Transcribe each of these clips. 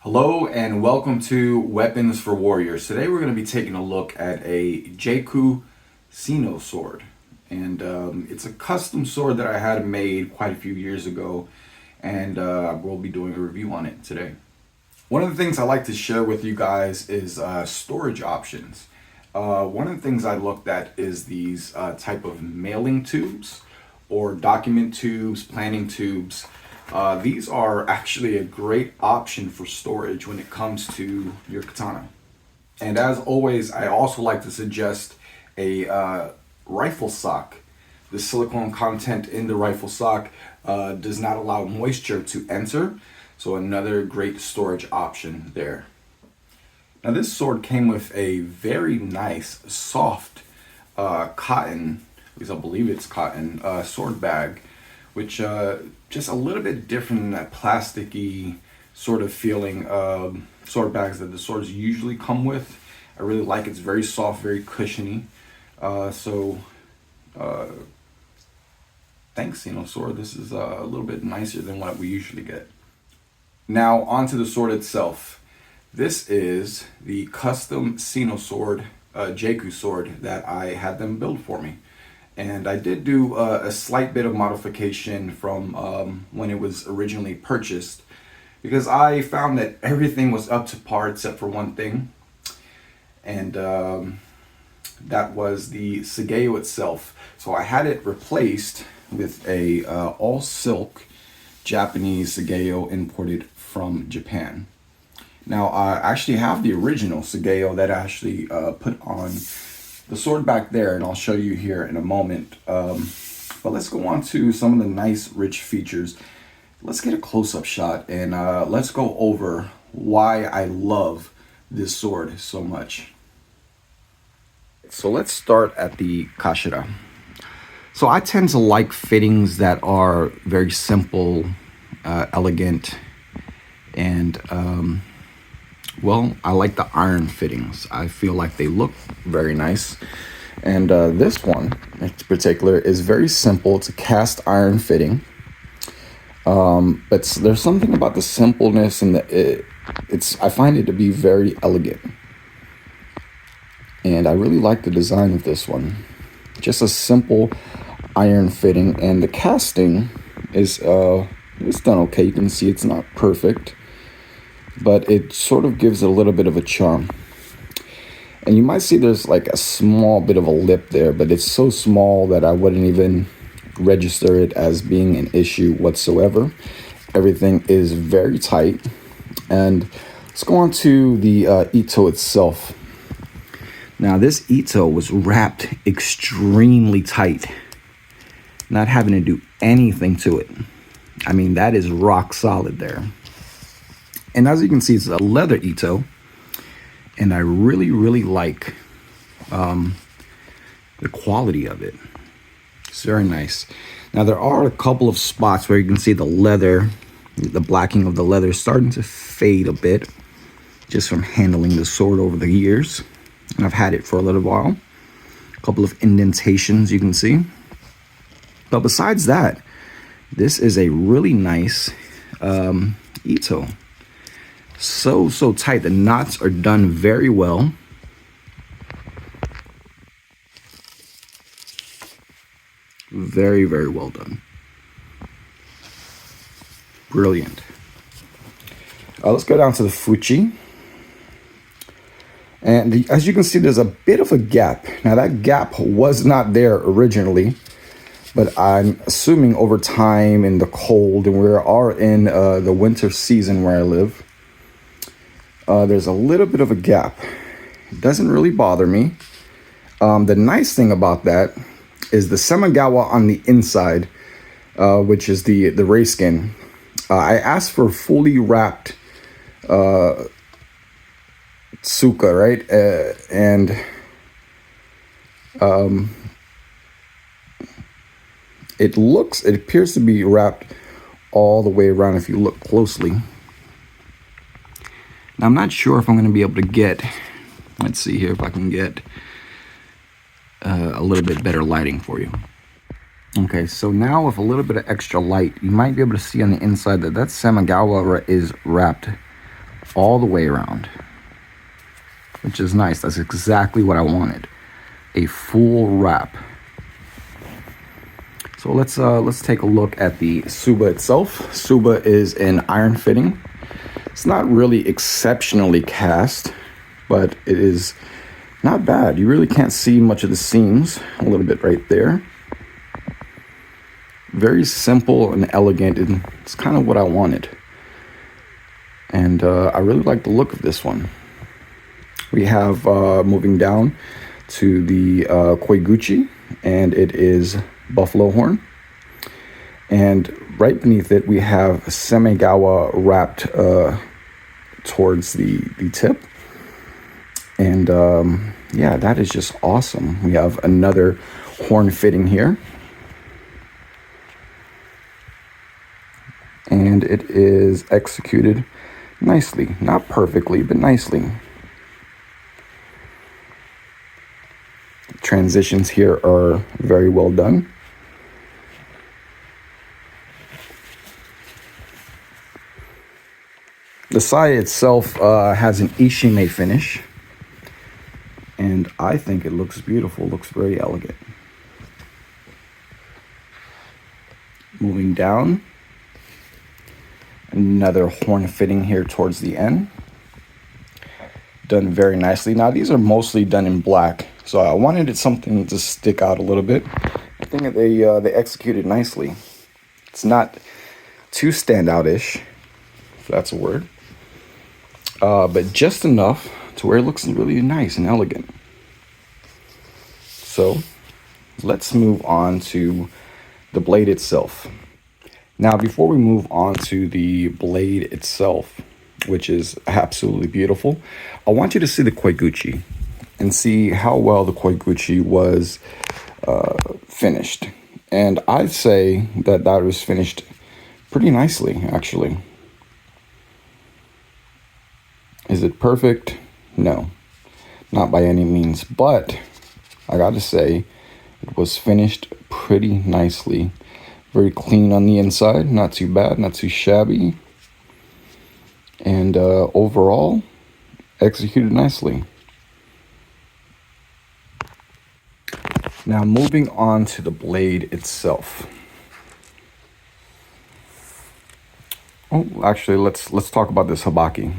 Hello and welcome to Weapons for Warriors. Today we're going to be taking a look at a Jkoo Sinosword. And it's a custom sword that I had made quite a few years ago, and we'll be doing a review on it today. One of the things I like to share with you guys is storage options. One of the things I looked at is these type of mailing tubes or document tubes, planning tubes. These are actually a great option for storage when it comes to your katana. And as always, I also like to suggest a rifle sock. The silicone content in the rifle sock does not allow moisture to enter, so another great storage option there. Now this sword came with a very nice, soft cotton, at least I believe it's cotton, sword bag, which just a little bit different than that plasticky sort of feeling sword bags that the swords usually come with. I really like it. It's very soft, very cushiony. Thanks, Sinosword. This is a little bit nicer than what we usually get. Now onto the sword itself. This is the custom Sinosword Jkoo sword that I had them build for me. And I did do a slight bit of modification from when it was originally purchased, because I found that everything was up to par except for one thing, and that was the jakoo itself. So I had it replaced with a all silk Japanese jakoo imported from Japan. Now I actually have the original jakoo that I actually put on the sword back there, and I'll show you here in a moment. But let's go on to some of the nice rich features. Let's get a close-up shot, and let's go over why I love this sword so much. So let's start at the kashira. So I tend to like fittings that are very simple, elegant, and well, I like the iron fittings. I feel like they look very nice. And this one in particular is very simple. It's a cast iron fitting. But there's something about the simpleness and I find it to be very elegant. And I really like the design of this one. Just a simple iron fitting, and the casting is it's done okay. You can see it's not perfect, but it sort of gives it a little bit of a charm. And you might see there's like a small bit of a lip there, but it's so small that I wouldn't even register it as being an issue whatsoever. Everything is very tight. And let's go on to the ito itself. Now this ito was wrapped extremely tight, not having to do anything to it. I mean, that is rock solid there. And as you can see, it's a leather ito, and I really, really like the quality of it. It's very nice. Now, there are a couple of spots where you can see the leather, the blacking of the leather starting to fade a bit, just from handling the sword over the years. And I've had it for a little while. A couple of indentations you can see. But besides that, this is a really nice ito. So tight. The knots are done very well. Very, very well done. Brilliant. Let's go down to the fuchi. And as you can see, there's a bit of a gap. Now that gap was not there originally, but I'm assuming over time in the cold, and we are in the winter season where I live, there's a little bit of a gap. It doesn't really bother me. The nice thing about that is the semagawa on the inside, which is the ray skin. I asked for fully wrapped tsuka, right? It appears to be wrapped all the way around if you look closely. Now, I'm not sure if I'm going to be able to get, let's see here if I can get a little bit better lighting for you. Okay, so now with a little bit of extra light, you might be able to see on the inside that Semagawa is wrapped all the way around, which is nice. That's exactly what I wanted, a full wrap. So let's take a look at the Tsuba itself. Tsuba is an iron fitting. It's not really exceptionally cast, but it is not bad. You really can't see much of the seams, a little bit right there. Very simple and elegant, and it's kind of what I wanted. And I really like the look of this one. We have, moving down to the koiguchi, and it is buffalo horn. And right beneath it, we have semegawa wrapped towards the tip. And yeah, that is just awesome. We have another horn fitting here. And it is executed nicely. Not perfectly, but nicely. Transitions here are very well done. The sai itself has an ishime finish, and I think it looks beautiful, looks very elegant. Moving down, another horn fitting here towards the end. Done very nicely. Now these are mostly done in black, so I wanted something to stick out a little bit. I think that they executed nicely. It's not too standout-ish, if that's a word, but just enough to where it looks really nice and elegant. So let's move on to the blade itself. Now, before we move on to the blade itself, which is absolutely beautiful, I want you to see the koiguchi and see how well the koiguchi was finished. And I'd say that was finished pretty nicely, actually. Is it perfect? No, not by any means, but I gotta say it was finished pretty nicely. Very clean on the inside, not too bad, not too shabby. And overall, executed nicely. Now moving on to the blade itself. Oh, actually, let's talk about this habaki.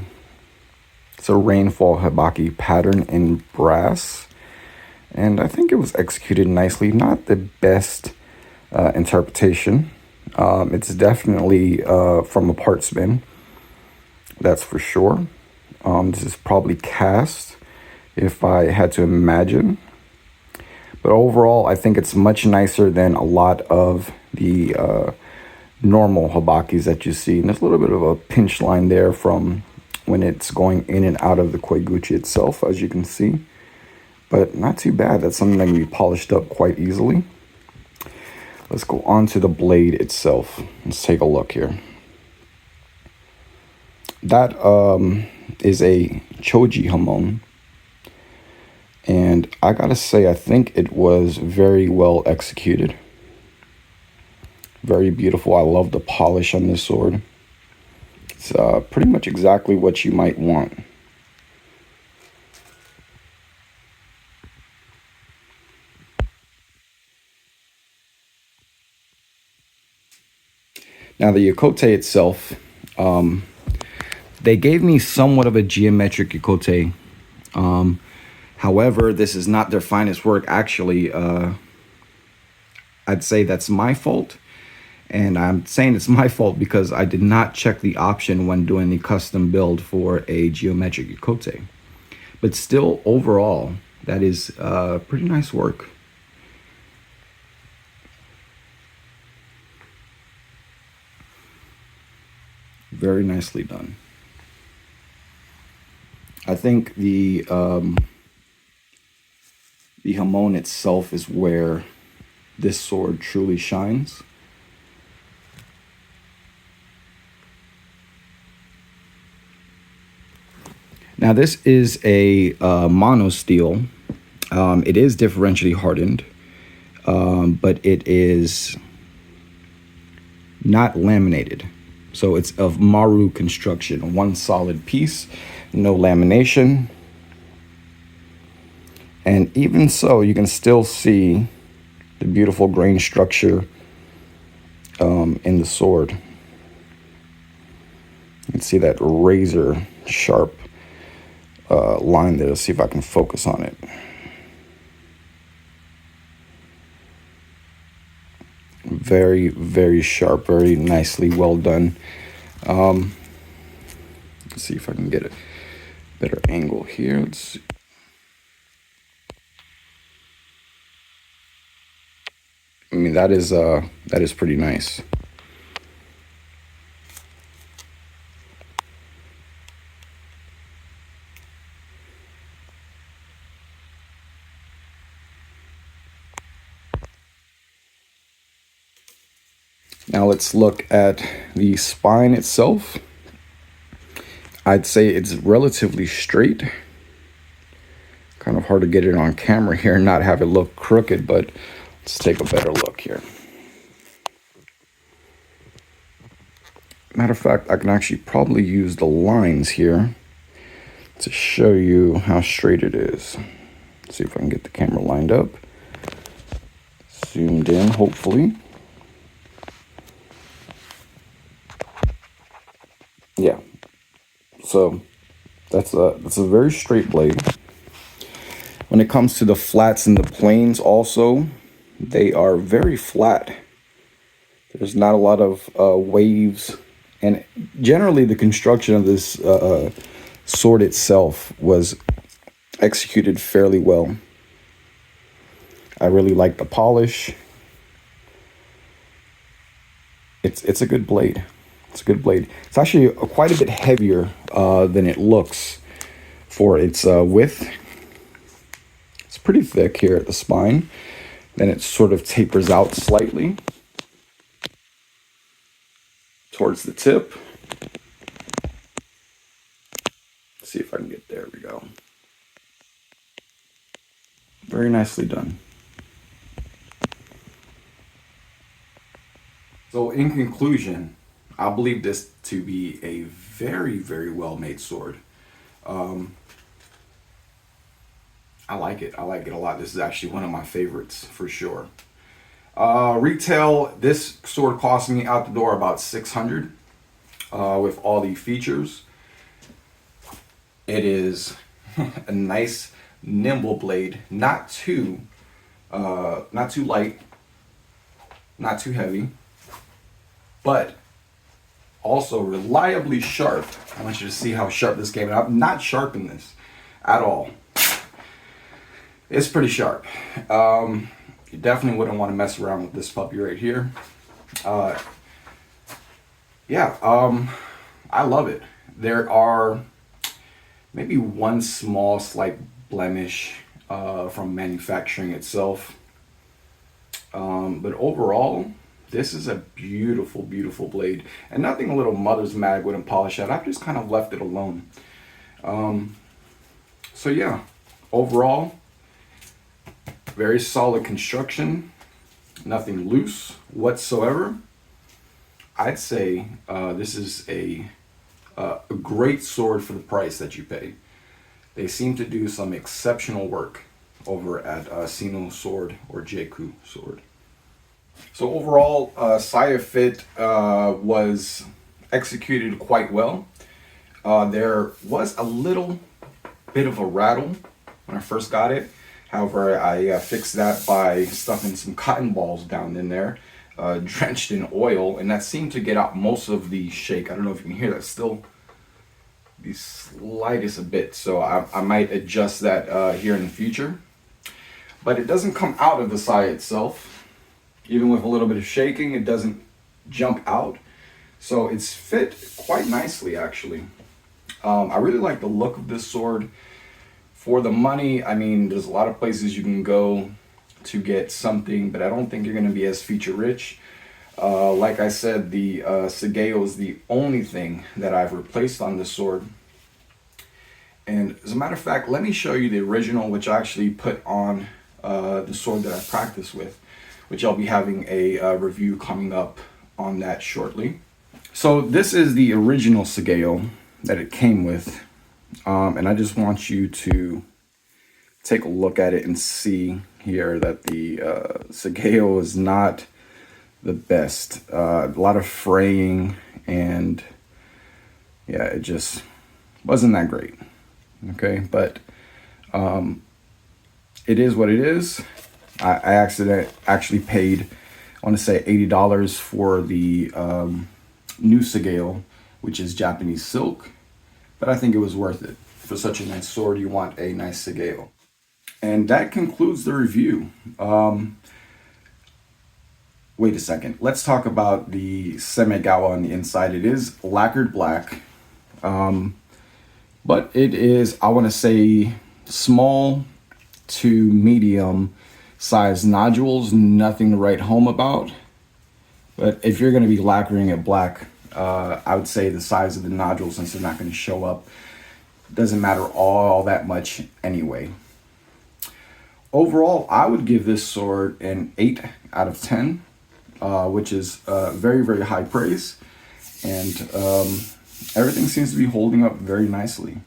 It's a rainfall habaki pattern in brass, and I think it was executed nicely. Not the best interpretation. It's definitely from a part spin, that's for sure. This is probably cast, if I had to imagine. But overall, I think it's much nicer than a lot of the normal habakis that you see. And there's a little bit of a pinch line there from when it's going in and out of the koiguchi itself, as you can see. But not too bad. That's something that can be polished up quite easily. Let's go on to the blade itself. Let's take a look here. That is a choji hamon. And I gotta say, I think it was very well executed. Very beautiful. I love the polish on this sword. It's pretty much exactly what you might want. Now the yokote itself, they gave me somewhat of a geometric yokote. However, this is not their finest work. Actually, I'd say that's my fault. And I'm saying it's my fault because I did not check the option when doing the custom build for a geometric yokote. But still, overall, that is pretty nice work. Very nicely done. I think the hamon itself is where this sword truly shines. Now this is a mono steel. It is differentially hardened, but it is not laminated. So it's of Maru construction, one solid piece, no lamination. And even so, you can still see the beautiful grain structure in the sword. You can see that razor sharp line there. Let's see if I can focus on it. Very, very sharp, very nicely well done. Let's see if I can get a better angle here. Let's see. I mean, that is pretty nice. Now let's look at the spine itself. I'd say it's relatively straight. Kind of hard to get it on camera here and not have it look crooked, but let's take a better look here. Matter of fact, I can actually probably use the lines here to show you how straight it is. Let's see if I can get the camera lined up. Zoomed in, hopefully. Yeah. So that's a very straight blade. When it comes to the flats and the planes also, they are very flat. There's not a lot of waves. And generally the construction of this sword itself was executed fairly well. I really like the polish. It's a good blade. It's a good blade. It's actually quite a bit heavier than it looks for its width. It's pretty thick here at the spine. Then it sort of tapers out slightly towards the tip. Let's see if I can get there. We go. Very nicely done. So in conclusion, I believe this to be a very, very well made sword. I like it. I like it a lot. This is actually one of my favorites for sure. Retail, this sword cost me out the door about $600 with all the features. It is a nice nimble blade, not too light, not too heavy, but also reliably sharp. I want you to see how sharp this came out. I'm not sharpened this at all. It's pretty sharp. You definitely wouldn't want to mess around with this puppy right here. I love it. There are maybe one small slight blemish from manufacturing itself. But overall, this is a beautiful, beautiful blade. And nothing a little mother's mag wouldn't polish out. I've just kind of left it alone. So yeah, overall, very solid construction. Nothing loose whatsoever. I'd say this is a great sword for the price that you pay. They seem to do some exceptional work over at Sinosword or Jkoo sword. So overall, Saya Fit was executed quite well. There was a little bit of a rattle when I first got it. However, I fixed that by stuffing some cotton balls down in there, drenched in oil, and that seemed to get out most of the shake. I don't know if you can hear that, still the slightest a bit, so I might adjust that here in the future. But it doesn't come out of the Saya itself. Even with a little bit of shaking, it doesn't jump out. So it's fit quite nicely, actually. I really like the look of this sword. For the money, I mean, there's a lot of places you can go to get something, but I don't think you're going to be as feature rich. Like I said, the Sageo is the only thing that I've replaced on this sword. And as a matter of fact, let me show you the original, which I actually put on the sword that I practice with, which I'll be having a review coming up on that shortly. So this is the original sageo that it came with. And I just want you to take a look at it and see here that the sageo is not the best. A lot of fraying, and yeah, it just wasn't that great. Okay, but it is what it is. I actually paid, I want to say $80 for the new sageo, which is Japanese silk, but I think it was worth it. For such a nice sword, you want a nice sageo. And that concludes the review. Wait a second. Let's talk about the semegawa on the inside. It is lacquered black, but it is, I want to say, small to medium size nodules. Nothing to write home about. But if you're going to be lacquering it black, I would say the size of the nodules, since they're not going to show up, doesn't matter all that much anyway. Overall, I would give this sword an 8 out of 10, which is very, very high praise. And everything seems to be holding up very nicely.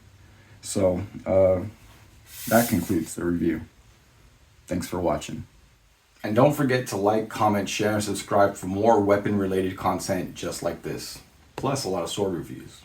So that concludes the review. Thanks for watching. And don't forget to like, comment, share, and subscribe for more weapon-related content just like this. Plus a lot of sword reviews.